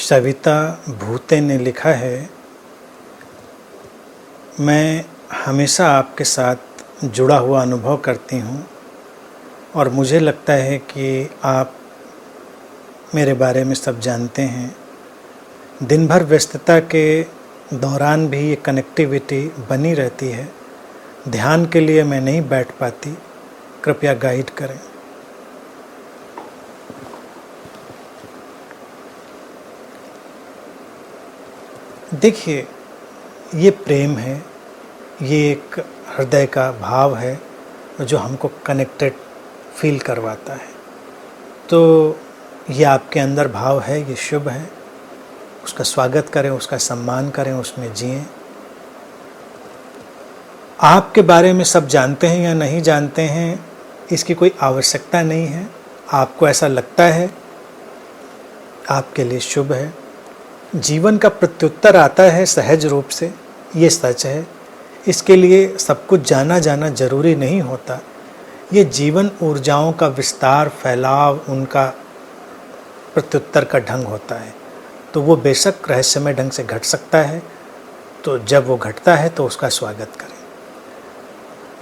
सविता भूते ने लिखा है, मैं हमेशा आपके साथ जुड़ा हुआ अनुभव करती हूँ और मुझे लगता है कि आप मेरे बारे में सब जानते हैं। दिन भर व्यस्तता के दौरान भी ये कनेक्टिविटी बनी रहती है। ध्यान के लिए मैं नहीं बैठ पाती, कृपया गाइड करें। देखिए, ये प्रेम है, ये एक हृदय का भाव है जो हमको कनेक्टेड फील करवाता है। तो ये आपके अंदर भाव है, ये शुभ है। उसका स्वागत करें, उसका सम्मान करें, उसमें जिएं। आपके बारे में सब जानते हैं या नहीं जानते हैं, इसकी कोई आवश्यकता नहीं है। आपको ऐसा लगता है, आपके लिए शुभ है। जीवन का प्रत्युत्तर आता है सहज रूप से, ये सच है। इसके लिए सब कुछ जाना जरूरी नहीं होता। ये जीवन ऊर्जाओं का विस्तार, फैलाव, उनका प्रत्युत्तर का ढंग होता है। तो वो बेशक रहस्यमय ढंग से घट सकता है। तो जब वो घटता है तो उसका स्वागत करें।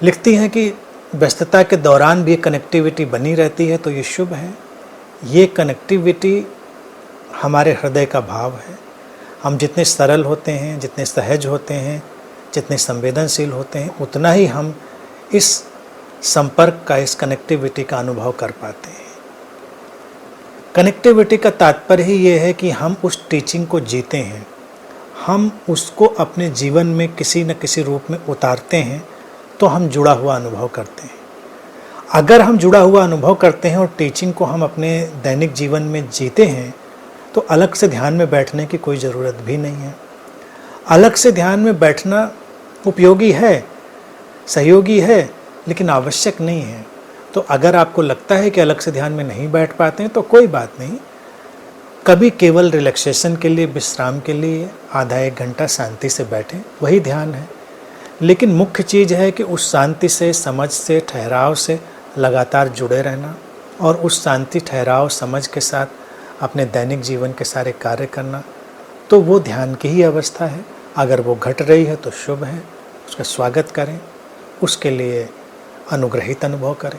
लिखती हैं कि व्यस्तता के दौरान भी कनेक्टिविटी बनी रहती है, तो ये शुभ है। ये कनेक्टिविटी हमारे हृदय का भाव है। हम जितने सरल होते हैं, जितने सहज होते हैं, जितने संवेदनशील होते हैं, उतना ही हम इस संपर्क का, इस कनेक्टिविटी का अनुभव कर पाते हैं। कनेक्टिविटी का तात्पर्य ही ये है कि हम उस टीचिंग को जीते हैं, हम उसको अपने जीवन में किसी न किसी रूप में उतारते हैं, तो हम जुड़ा हुआ अनुभव करते हैं। अगर हम जुड़ा हुआ अनुभव करते हैं और टीचिंग को हम अपने दैनिक जीवन में जीते हैं, तो अलग से ध्यान में बैठने की कोई ज़रूरत भी नहीं है। अलग से ध्यान में बैठना उपयोगी है, सहयोगी है, लेकिन आवश्यक नहीं है। तो अगर आपको लगता है कि अलग से ध्यान में नहीं बैठ पाते हैं, तो कोई बात नहीं। कभी केवल रिलैक्सेशन के लिए, विश्राम के लिए आधा एक घंटा शांति से बैठें, वही ध्यान है। लेकिन मुख्य चीज़ है कि उस शांति से, समझ से, ठहराव से लगातार जुड़े रहना और उस शांति, ठहराव, समझ के साथ अपने दैनिक जीवन के सारे कार्य करना। तो वो ध्यान की ही अवस्था है। अगर वो घट रही है तो शुभ है, उसका स्वागत करें, उसके लिए अनुग्रहित अनुभव करें।